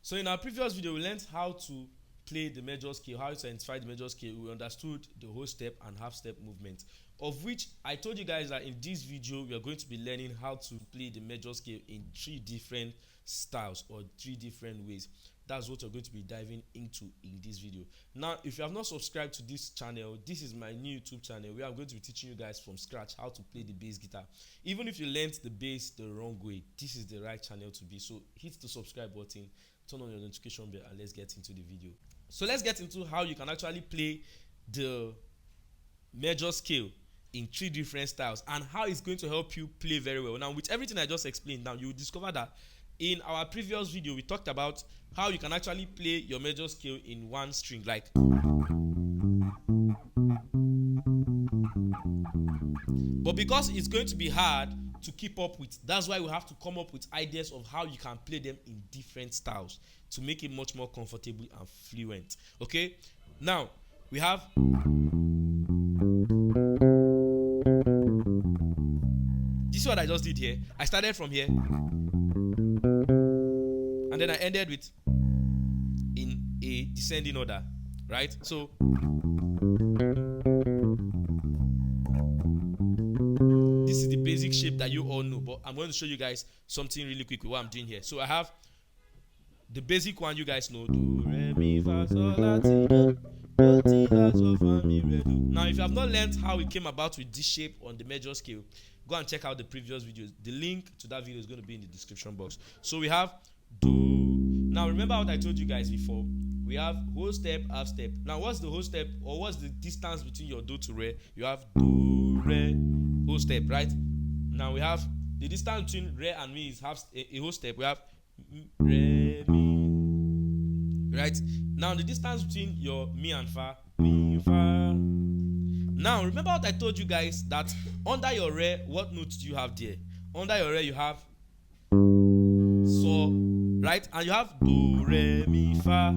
So in our previous video, we learned how to play the major scale, how to identify the major scale. We understood the whole step and half step movement, of which I told you guys that in this video we are going to be learning how to play the major scale in 3 different styles or 3 different ways. That's what we're going to be diving into in this video. Now, if you have not subscribed to this channel, this is my new YouTube channel where I'm going to be teaching you guys from scratch how to play the bass guitar. Even if you learned the bass the wrong way, this is the right channel to be. So hit the subscribe button, turn on your notification bell, and let's get into the video. So let's get into how you can actually play the major scale in 3 different styles and how it's going to help you play very well. Now, with everything I just explained, now you will discover that in our previous video we talked about how you can actually play your major scale in one string, like, but because it's going to be hard to keep up with, that's why we have to come up with ideas of how you can play them in different styles to make it much more comfortable and fluent. Okay, now we have this is what I just did here. I started from here and then I ended with in a descending order, right? So this is the basic shape that you all know, but I'm going to show you guys something really quick with what I'm doing here. So I have the basic one you guys know, do, re, mi, fa, sol, la, ti, do, ti, la, sol, fa, mi, re, do. Now, if you have not learned how it came about with this shape on the major scale, go and check out the previous videos. The link to that video is going to be in the description box. So we have do. Now remember what I told you guys before. We have whole step, half step. Now what's the whole step, or what's the distance between your do to re? You have do, re, whole step, right? Now we have the distance between re and mi is half a whole step. We have re, mi, right? Now the distance between your mi and fa, mi, fa. Now remember what I told you guys, that under your re, what notes do you have there? Under your re you have so, right? And you have do, re, mi, fa.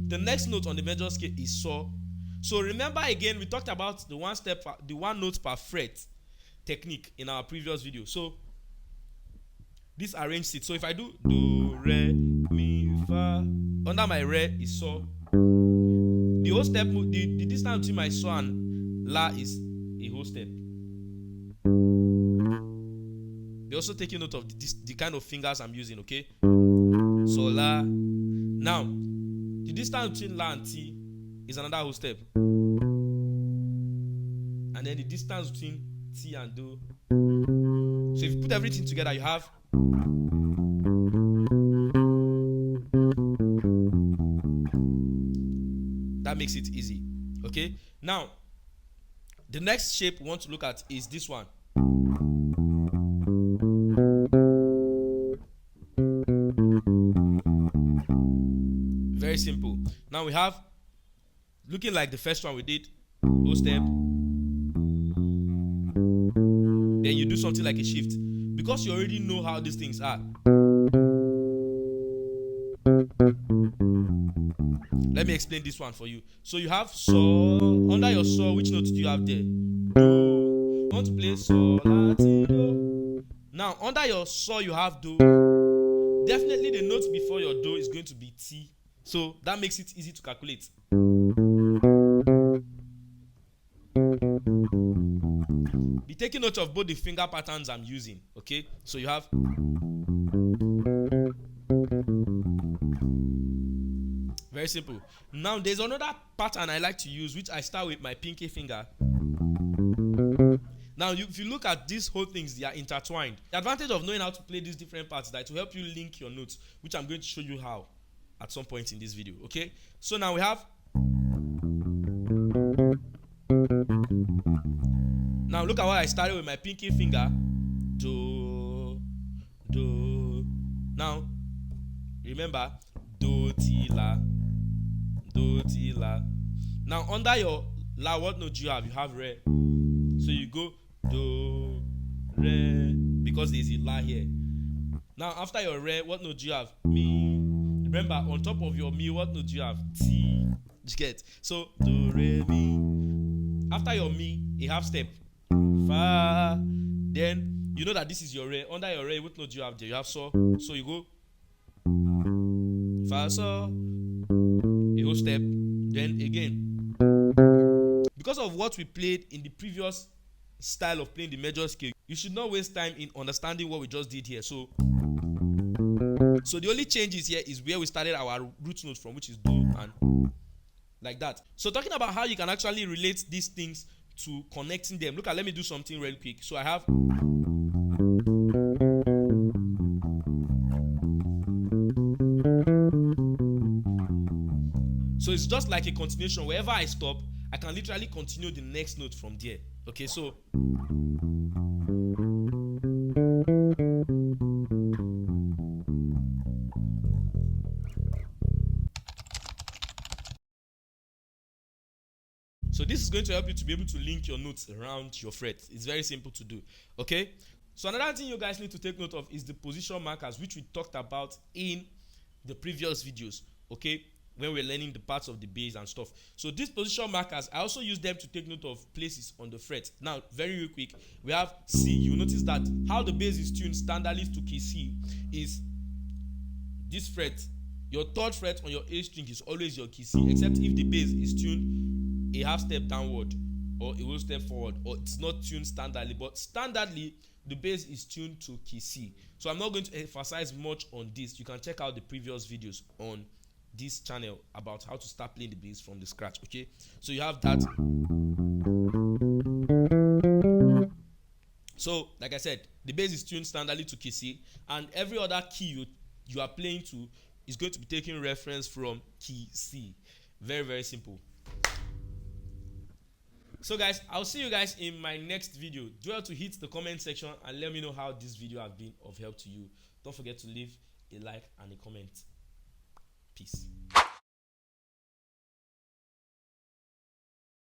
The next note on the major scale is so. So remember again, we talked about the one note per fret technique in our previous video. So this arranges it. So if I do do, re, mi, fa, under my re is so. The whole step, the distance between my so and la is a whole step. Be also taking note of the kind of fingers I'm using, okay? So la. Now, the distance between la and ti is another whole step. And then the distance between ti and do. So if you put everything together, you have that makes it easy. Okay? Now, the next shape we want to look at is this one. Very simple. Now we have, looking like the first one we did, whole step. Then you do something like a shift. Because you already know how these things are. Let me explain this one for you. So you have so. Under your so, which note do you have there? Do. You want to play so, la, ti, do. Now under your so you have do. Definitely the note before your do is going to be ti. So that makes it easy to calculate. Be taking note of both the finger patterns I'm using. Okay, so you have. Very simple. Now there's another pattern I like to use, which I start with my pinky finger. Now if you look at these whole things, they are intertwined. The advantage of knowing how to play these different parts is that to help you link your notes, which I'm going to show you how at some point in this video. Okay, so now we have. Now look at what I started with my pinky finger. Do, do. Now remember, do, ti, la. Do, ti, la. Now under your la, what note do you have? You have re. So you go do, re, because there's a la here. Now after your re, what note do you have? Mi. Remember, on top of your mi, what note do you have? Ti. You get? So do, re, mi. After your mi, a half step. Fa. Then you know that this is your re. Under your re, what note do you have there? You have so. So you go fa sol, a whole step, then again. Because of what we played in the previous style of playing the major scale, you should not waste time in understanding what we just did here. So the only changes here is where we started our root note from, which is do, and like that. So talking about how you can actually relate these things to connecting them. Look at, let me do something real quick. So I have, so it's just like a continuation. Wherever I stop, I can literally continue the next note from there. Okay, so this is going to help you to be able to link your notes around your fret. It's very simple to do. Okay, so another thing you guys need to take note of is the position markers, which we talked about in the previous videos. Okay, when we're learning the parts of the bass and stuff. So these position markers, I also use them to take note of places on the fret. Now, very quick, we have C. You notice that how the bass is tuned standardly to key C is this fret. Your third fret on your A string is always your key C, except if the bass is tuned a half step downward or a whole step forward, or it's not tuned standardly. But standardly, the bass is tuned to key C. So I'm not going to emphasize much on this. You can check out the previous videos on this channel about how to start playing the bass from the scratch. Okay, so you have that. So like I said, the bass is tuned standardly to key C, and every other key you are playing to is going to be taking reference from key C. Very, very simple. So guys, I'll see you guys in my next video. Do well to hit the comment section and let me know how this video has been of help to you. Don't forget to leave a like and a comment. Peace.